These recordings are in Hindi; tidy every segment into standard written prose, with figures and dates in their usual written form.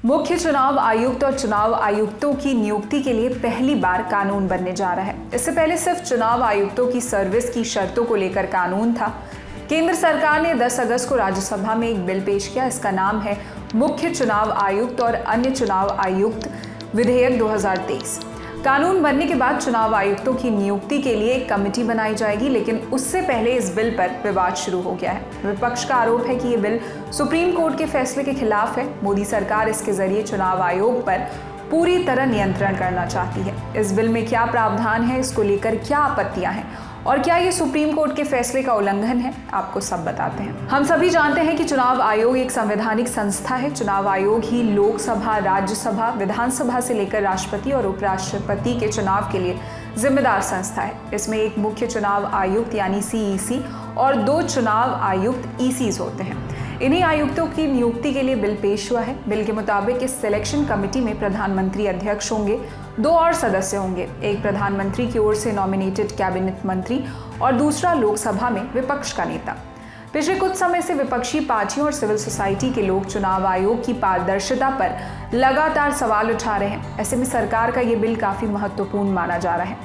मुख्य चुनाव आयुक्त और चुनाव आयुक्तों की नियुक्ति के लिए पहली बार कानून बनने जा रहा है। इससे पहले सिर्फ चुनाव आयुक्तों की सर्विस की शर्तों को लेकर कानून था। केंद्र सरकार ने 10 अगस्त को राज्यसभा में एक बिल पेश किया। इसका नाम है मुख्य चुनाव आयुक्त और अन्य चुनाव आयुक्त विधेयक 2023। कानून बनने के बाद चुनाव आयुक्तों की नियुक्ति के लिए एक कमेटी बनाई जाएगी, लेकिन उससे पहले इस बिल पर विवाद शुरू हो गया है। विपक्ष का आरोप है कि ये बिल सुप्रीम कोर्ट के फैसले के खिलाफ है। मोदी सरकार इसके जरिए चुनाव आयोग पर पूरी तरह नियंत्रण करना चाहती है। इस बिल में क्या प्रावधान है, इसको लेकर क्या आपत्तियां हैं और क्या ये सुप्रीम कोर्ट के फैसले का उल्लंघन है, आपको सब बताते हैं। हम सभी जानते हैं कि चुनाव आयोग एक संवैधानिक संस्था है। चुनाव आयोग ही लोकसभा, राज्यसभा, विधानसभा से लेकर राष्ट्रपति और उपराष्ट्रपति के चुनाव के लिए जिम्मेदार संस्था है। इसमें एक मुख्य चुनाव आयुक्त यानी CEC और 2 चुनाव आयुक्त ECs होते हैं। इन्हीं आयुक्तों की नियुक्ति के लिए बिल पेश हुआ है। बिल के मुताबिक इस सिलेक्शन कमेटी में प्रधानमंत्री अध्यक्ष होंगे, 2 और सदस्य होंगे, एक प्रधानमंत्री की ओर से नॉमिनेटेड कैबिनेट मंत्री और दूसरा लोकसभा में विपक्ष का नेता। पिछले कुछ समय से विपक्षी पार्टियों और सिविल सोसाइटी के लोग चुनाव आयोग की पारदर्शिता पर लगातार सवाल उठा रहे हैं। ऐसे में सरकार का ये बिल काफी महत्वपूर्ण माना जा रहा है।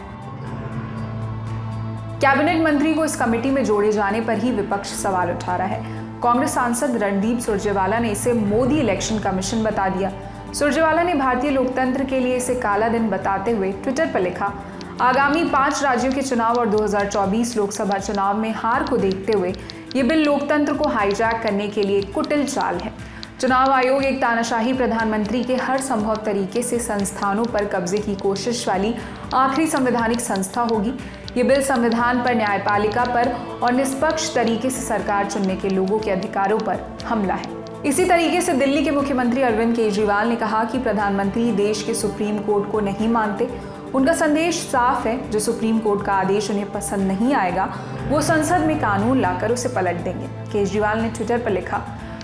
कैबिनेट मंत्री को इस कमेटी में जोड़े जाने पर ही विपक्ष सवाल उठा रहा है। कांग्रेस सांसद रणदीप सुरजेवाला ने इसे मोदी इलेक्शन कमीशन बता दिया। सुरजेवाला ने भारतीय लोकतंत्र के लिए इसे काला दिन बताते हुए ट्विटर पर लिखा, आगामी 5 राज्यों के चुनाव और 2024 लोकसभा चुनाव में हार को देखते हुए ये बिल लोकतंत्र को हाईजैक करने के लिए कुटिल चाल है। चुनाव आयोग एक तानाशाही प्रधानमंत्री के हर संभव तरीके से संस्थानों पर कब्जे की कोशिश वाली आखिरी संवैधानिक संस्था होगी। ये बिल संविधान पर, न्यायपालिका पर और निष्पक्ष तरीके से सरकार चुनने के लोगों के अधिकारों पर हमला है। इसी तरीके से दिल्ली के मुख्यमंत्री अरविंद केजरीवाल ने कहा कि प्रधानमंत्री देश के सुप्रीम कोर्ट को नहीं मानते। उनका संदेश साफ है, जो सुप्रीम कोर्ट का आदेश उन्हें पसंद नहीं आएगा वो संसद में कानून लाकर उसे पलट देंगे। केजरीवाल ने ट्विटर पर लिखा,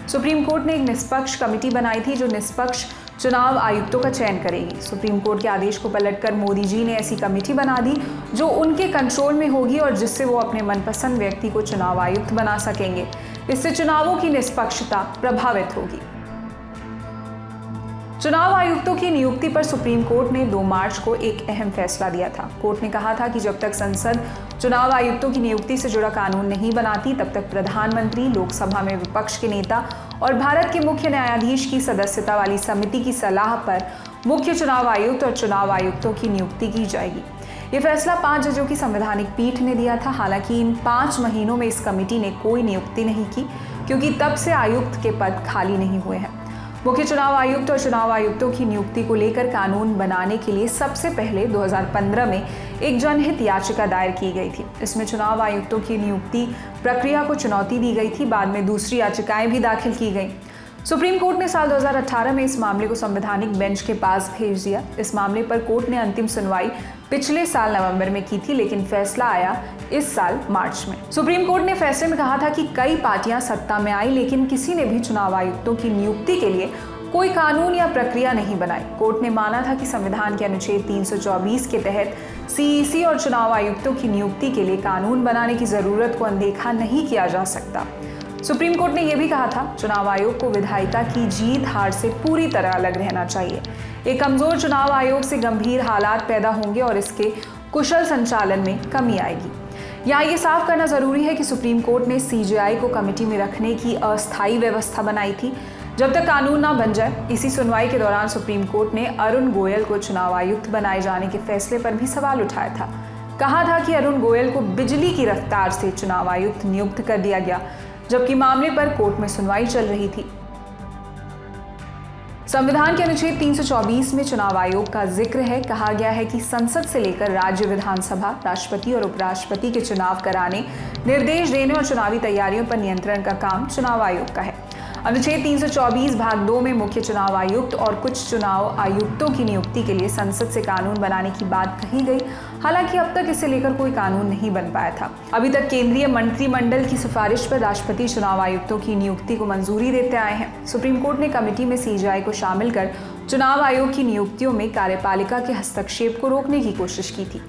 सुप्रीम कोर्ट ने एक निष्पक्ष कमेटी बनाई थी जो निष्पक्ष चुनाव आयुक्तों का चयन करेगी। सुप्रीम कोर्ट के आदेश को पलटकर मोदी जी ने ऐसी कमेटी बना दी जो उनके कंट्रोल में होगी और जिससे वो अपने मनपसंद व्यक्ति को चुनाव आयुक्त बना सकेंगे। इससे चुनावों की निष्पक्षता प्रभावित होगी। चुनाव आयुक्तों की नियुक्ति पर सुप्रीम कोर्ट ने 2 मार्च को एक अहम फैसला दिया था। कोर्ट ने कहा था कि जब तक संसद चुनाव आयुक्तों की नियुक्ति से जुड़ा कानून नहीं बनाती, तब तक प्रधानमंत्री, लोकसभा में विपक्ष के नेता और भारत के मुख्य न्यायाधीश की सदस्यता वाली समिति की सलाह पर मुख्य चुनाव आयुक्त और चुनाव आयुक्तों की नियुक्ति की जाएगी। ये फैसला 5 जजों की संवैधानिक पीठ ने दिया था। हालांकि इन 5 महीनों में इस कमेटी ने कोई नियुक्ति नहीं की, क्योंकि तब से आयुक्त के पद खाली नहीं हुए हैं। मुख्य चुनाव आयुक्त और चुनाव आयुक्तों की नियुक्ति को लेकर कानून बनाने के लिए सबसे पहले 2015 में एक जनहित याचिका दायर की गई थी। इसमें चुनाव आयुक्तों की नियुक्ति प्रक्रिया को चुनौती दी गई थी। बाद में दूसरी याचिकाएं भी दाखिल की गईं। सुप्रीम कोर्ट ने साल 2018 में इस मामले को संवैधानिक बेंच के पास भेज दिया। इस मामले पर कोर्ट ने अंतिम सुनवाई पिछले साल नवंबर में की थी, लेकिन फैसला आया इस साल मार्च में। सुप्रीम कोर्ट ने फैसले में कहा था कि कई पार्टियां सत्ता में आई, लेकिन किसी ने भी चुनाव आयुक्तों की नियुक्ति के लिए कोई कानून या प्रक्रिया नहीं बनाई। कोर्ट ने माना था कि संविधान के अनुच्छेद 324 के तहत CEC और चुनाव आयुक्तों की नियुक्ति के लिए कानून बनाने की जरूरत को अनदेखा नहीं किया जा सकता। सुप्रीम कोर्ट ने यह भी कहा था, चुनाव आयोग को विधायिका की जीत हार से पूरी तरह अलग रहना चाहिए। एक कमजोर चुनाव आयोग से गंभीर हालात पैदा होंगे और इसके कुशल संचालन में कमी आएगी। यहाँ ये साफ करना जरूरी है कि सुप्रीम कोर्ट ने CJI को कमेटी में रखने की अस्थायी व्यवस्था बनाई थी जब तक कानून ना बन जाए। इसी सुनवाई के दौरान सुप्रीम कोर्ट ने अरुण गोयल को चुनाव आयुक्त बनाए जाने के फैसले पर भी सवाल उठाया था। कहा था कि अरुण गोयल को बिजली की रफ्तार से चुनाव आयुक्त नियुक्त कर दिया गया, जबकि मामले पर कोर्ट में सुनवाई चल रही थी। संविधान के अनुच्छेद 324 में चुनाव आयोग का जिक्र है। कहा गया है कि संसद से लेकर राज्य विधानसभा, राष्ट्रपति और उपराष्ट्रपति के चुनाव कराने, निर्देश देने और चुनावी तैयारियों पर नियंत्रण का काम चुनाव आयोग का है। अनुच्छेद 324 भाग 2 में मुख्य चुनाव आयुक्त और कुछ चुनाव आयुक्तों की नियुक्ति के लिए संसद से कानून बनाने की बात कही गई। हालांकि अब तक इसे लेकर कोई कानून नहीं बन पाया था। अभी तक केंद्रीय मंत्रिमंडल की सिफारिश पर राष्ट्रपति चुनाव आयुक्तों की नियुक्ति को मंजूरी देते आए हैं। सुप्रीम कोर्ट ने कमेटी में CJI को शामिल कर चुनाव आयोग की नियुक्तियों में कार्यपालिका के हस्तक्षेप को रोकने की कोशिश की थी।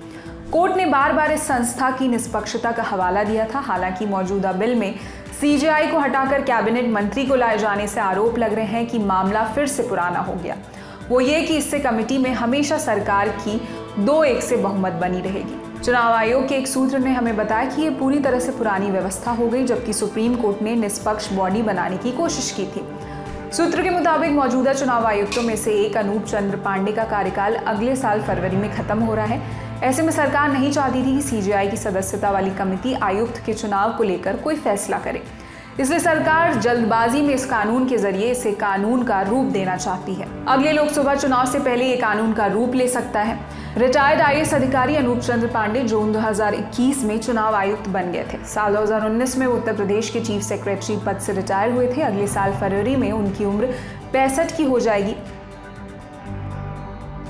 कोर्ट ने बार बार इस संस्था की निष्पक्षता का हवाला दिया था। हालांकि मौजूदा बिल में सीजेआई को हटाकर कैबिनेट मंत्री को लाए जाने से आरोप लग रहे हैं कि मामला फिर से पुराना हो गया। वो ये कि इससे कमेटी में हमेशा सरकार की 2-1 से बहुमत बनी रहेगी। चुनाव आयोग के एक सूत्र ने हमें बताया कि ये पूरी तरह से पुरानी व्यवस्था हो गई, जबकि सुप्रीम कोर्ट ने निष्पक्ष बॉडी बनाने की कोशिश की थी। सूत्र के मुताबिक मौजूदा चुनाव आयुक्तों में से एक अनूप चंद्र पांडे का कार्यकाल अगले साल फरवरी में खत्म हो रहा है। ऐसे में सरकार नहीं चाहती थी कि सीजेआई की सदस्यता वाली कमेटी आयुक्त के चुनाव को लेकर कोई फैसला करे, इसलिए सरकार जल्दबाजी में इस कानून के जरिए इसे कानून का रूप देना चाहती है। अगले लोकसभा चुनाव से पहले ये कानून का रूप ले सकता है। रिटायर्ड आईएएस अधिकारी अनूप चंद्र पांडे जून 2021 में चुनाव आयुक्त बन गए थे। साल 2019 में उत्तर प्रदेश के चीफ सेक्रेटरी पद से रिटायर हुए थे। अगले साल फरवरी में उनकी उम्र 65 की हो जाएगी।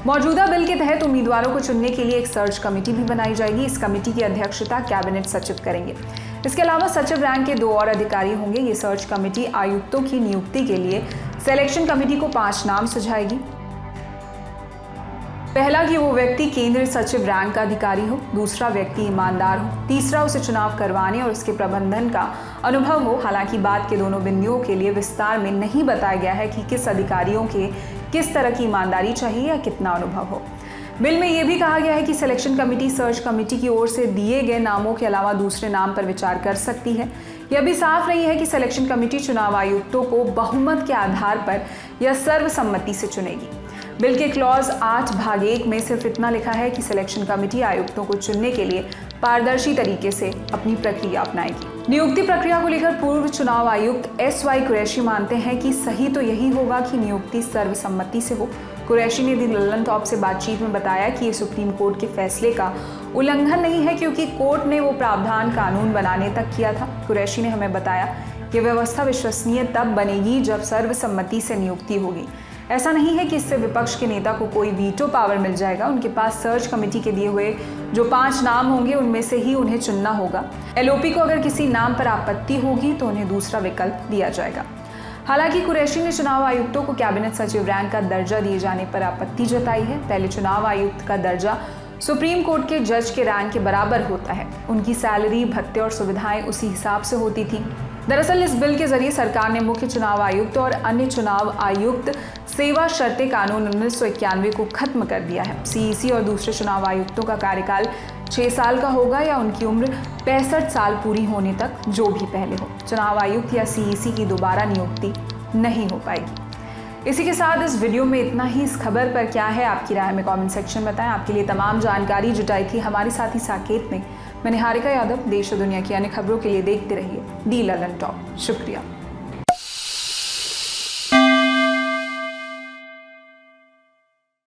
मौजूदा बिल के तहत उम्मीदवारों को चुनने के लिए एक सर्च कमेटी भी बनाई जाएगी। इस कमेटी की अध्यक्षता कैबिनेट सचिव करेंगे। इसके अलावा सचिव रैंक के 2 और अधिकारी होंगे। ये सर्च कमेटी आयुक्तों की नियुक्ति के लिए सिलेक्शन कमेटी को 5 नाम सुझाएगी। पहला कि वो व्यक्ति केंद्रीय सचिव रैंक का अधिकारी हो, दूसरा व्यक्ति ईमानदार हो, तीसरा उसे चुनाव करवाने और उसके प्रबंधन का अनुभव हो। हालांकि बात के दोनों बिंदुओं के लिए विस्तार में नहीं बताया गया है कि किस अधिकारियों के किस तरह की ईमानदारी चाहिए या कितना अनुभव हो। बिल में यह भी कहा गया है कि सिलेक्शन कमेटी सर्च कमेटी की ओर से दिए गए नामों के अलावा दूसरे नाम पर विचार कर सकती है। यह भी साफ नहीं है कि सिलेक्शन कमेटी चुनाव आयुक्तों को बहुमत के आधार पर या सर्वसम्मति से चुनेगी। बिल के क्लॉज 8 भाग 1 में सिर्फ इतना लिखा है कि सिलेक्शन कमेटी आयुक्तों को चुनने के लिए पारदर्शी तरीके से अपनी प्रक्रिया अपनाएगी। नियुक्ति प्रक्रिया को लेकर पूर्व चुनाव आयुक्त SY कुरैशी मानते हैं कि सही तो यही होगा कि नियुक्ति सर्वसम्मति से हो। कुरैशी ने दी लल्लन टॉप से बातचीत में बताया कि ये सुप्रीम कोर्ट के फैसले का उल्लंघन नहीं है, क्योंकि कोर्ट ने वो प्रावधान कानून बनाने तक किया था। कुरैशी ने हमें बताया कि व्यवस्था विश्वसनीय तब बनेगी जब सर्वसम्मति से नियुक्ति होगी। ऐसा नहीं है कि इससे विपक्ष के नेता को कोई वीटो पावर मिल जाएगा। उनके पास सर्च कमेटी के दिए हुए जो 5 नाम होंगे उनमें से ही उन्हें चुनना होगा। LOP को अगर किसी नाम पर आपत्ति होगी तो उन्हें दूसरा विकल्प दिया जाएगा। हालांकि कुरैशी ने चुनाव आयुक्तों को कैबिनेट सचिव रैंक का दर्जा दिए जाने पर आपत्ति जताई है। पहले चुनाव आयुक्त का दर्जा सुप्रीम कोर्ट के जज के रैंक के बराबर होता है। उनकी सैलरी, भत्ते और सुविधाएं उसी हिसाब से होती थी। दरअसल इस बिल के जरिए सरकार ने मुख्य चुनाव आयुक्त और अन्य चुनाव आयुक्त सेवा शर्तें कानून 1991 को खत्म कर दिया है। CEC और दूसरे चुनाव आयुक्तों का कार्यकाल 6 साल का होगा या उनकी उम्र 65 साल पूरी होने तक, जो भी पहले हो। चुनाव आयुक्त या CEC की दोबारा नियुक्ति नहीं हो पाएगी। इसी के साथ इस वीडियो में इतना ही। इस खबर पर क्या है आपकी राय में कमेंट सेक्शन में बताएं। आपके लिए तमाम जानकारी जुटाई थी हमारे साथी साकेत ने। मैं निहारिका यादव। देश और दुनिया की अन्य खबरों के लिए देखते रहिए दी लल्लन टॉप। शुक्रिया।